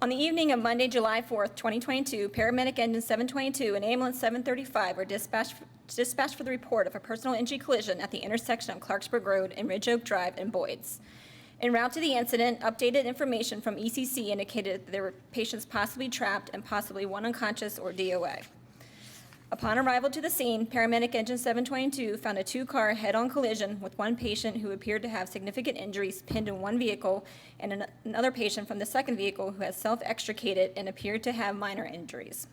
On the evening of Monday, July 4th, 2022, paramedic engine 722 and ambulance 735 were dispatched for the report of a personal injury collision at the intersection of Clarksburg Road and Ridge Oak Drive in Boyds. En route to the incident, updated information from ECC indicated that there were patients possibly trapped and possibly one unconscious or DOA. Upon arrival to the scene, paramedic engine 722 found a two-car head-on collision with one patient who appeared to have significant injuries pinned in one vehicle and another patient from the second vehicle who has self-extricated and appeared to have minor injuries.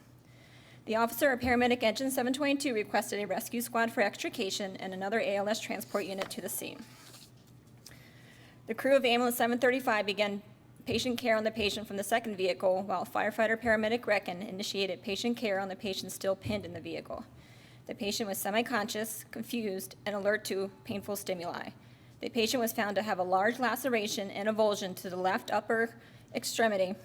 The officer of paramedic engine 722 requested a rescue squad for extrication and another ALS transport unit to the scene. The crew of ambulance 735 began patient care on the patient from the second vehicle, while firefighter paramedic Reckon initiated patient care on the patient still pinned in the vehicle. The patient was semi-conscious, confused, and alert to painful stimuli. The patient was found to have a large laceration and avulsion to the left upper extremity,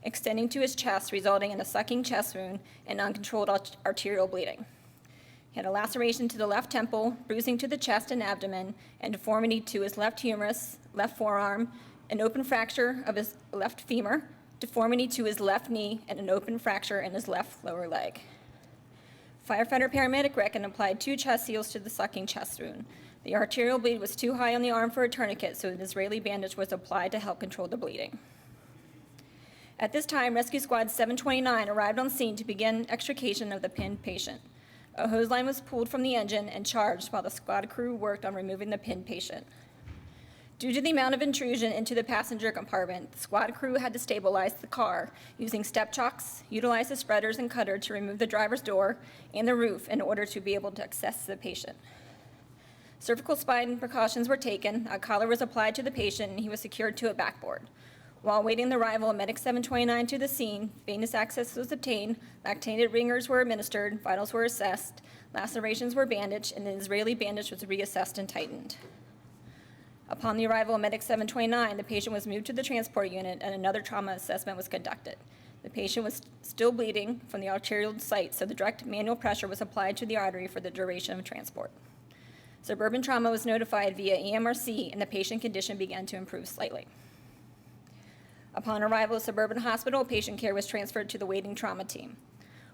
extending to his chest, resulting in a sucking chest wound and uncontrolled arterial bleeding. He had a laceration to the left temple, bruising to the chest and abdomen, and deformity to his left humerus, left forearm, an open fracture of his left femur, deformity to his left knee, and an open fracture in his left lower leg. Firefighter paramedic Reckon applied 2 chest seals to the sucking chest wound. The arterial bleed was too high on the arm for a tourniquet, so an Israeli bandage was applied to help control the bleeding. At this time, Rescue Squad 729 arrived on scene to begin extrication of the pinned patient. A hose line was pulled from the engine and charged while the squad crew worked on removing the pinned patient. Due to the amount of intrusion into the passenger compartment, the squad crew had to stabilize the car using step chocks, utilize the spreaders and cutter to remove the driver's door and the roof in order to be able to access the patient. Cervical spine precautions were taken, a collar was applied to the patient, and he was secured to a backboard. While awaiting the arrival of Medic 729 to the scene, venous access was obtained, lactated ringers were administered, vitals were assessed, lacerations were bandaged, and the Israeli bandage was reassessed and tightened. Upon the arrival of Medic 729, the patient was moved to the transport unit and another trauma assessment was conducted. The patient was still bleeding from the arterial site, so the direct manual pressure was applied to the artery for the duration of transport. Suburban trauma was notified via EMRC and the patient condition began to improve slightly. Upon arrival at Suburban Hospital, patient care was transferred to the waiting trauma team.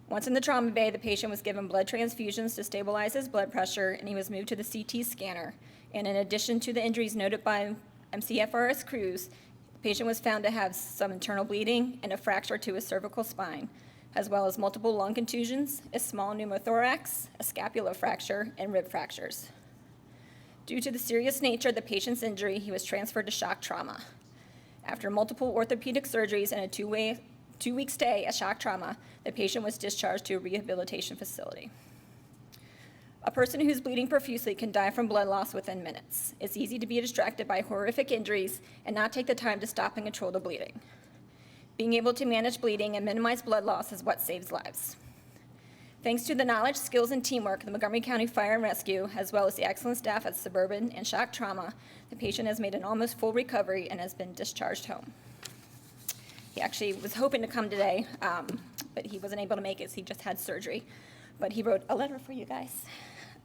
Once in the trauma bay, the patient was given blood transfusions to stabilize his blood pressure, and he was moved to the CT scanner. And in addition to the injuries noted by MCFRS crews, the patient was found to have some internal bleeding and a fracture to his cervical spine, as well as multiple lung contusions, a small pneumothorax, a scapular fracture, and rib fractures. Due to the serious nature of the patient's injury, he was transferred to shock trauma. After multiple orthopedic surgeries and a two-week stay at shock trauma, the patient was discharged to a rehabilitation facility. A person who's bleeding profusely can die from blood loss within minutes. It's easy to be distracted by horrific injuries and not take the time to stop and control the bleeding. Being able to manage bleeding and minimize blood loss is what saves lives. Thanks to the knowledge, skills, and teamwork of the Montgomery County Fire and Rescue, as well as the excellent staff at Suburban and Shock Trauma, the patient has made an almost full recovery and has been discharged home. He actually was hoping to come today, but he wasn't able to make it, so he just had surgery. But he wrote a letter for you guys.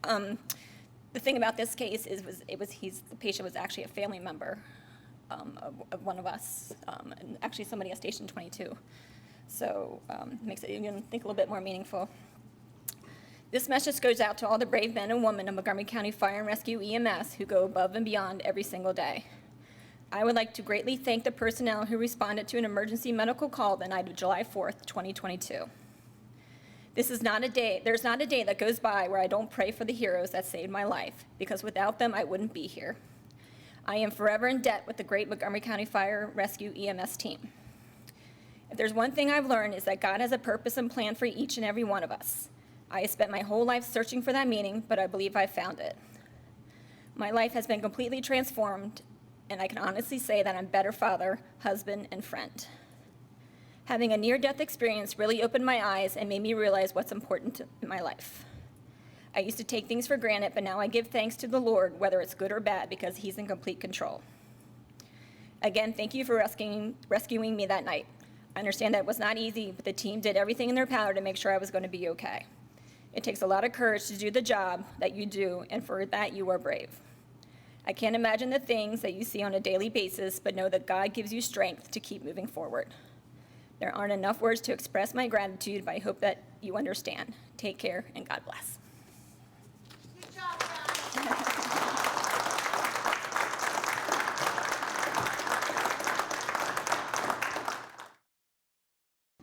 The thing about this case is the patient was actually a family member of one of us, and actually somebody at Station 22. So it makes it even think a little bit more meaningful. This message goes out to all the brave men and women of Montgomery County Fire and Rescue EMS who go above and beyond every single day. I would like to greatly thank the personnel who responded to an emergency medical call the night of July 4th, 2022. There's not a day that goes by where I don't pray for the heroes that saved my life, because without them, I wouldn't be here. I am forever in debt with the great Montgomery County Fire Rescue EMS team. If there's one thing I've learned is that God has a purpose and plan for each and every one of us. I have spent my whole life searching for that meaning, but I believe I found it. My life has been completely transformed, and I can honestly say that I'm a better father, husband, and friend. Having a near-death experience really opened my eyes and made me realize what's important in my life. I used to take things for granted, but now I give thanks to the Lord, whether it's good or bad, because He's in complete control. Again, thank you for rescuing me that night. I understand that it was not easy, but the team did everything in their power to make sure I was going to be okay. It takes a lot of courage to do the job that you do, and for that you are brave. I can't imagine the things that you see on a daily basis, but know that God gives you strength to keep moving forward. There aren't enough words to express my gratitude, but I hope that you understand. Take care and God bless.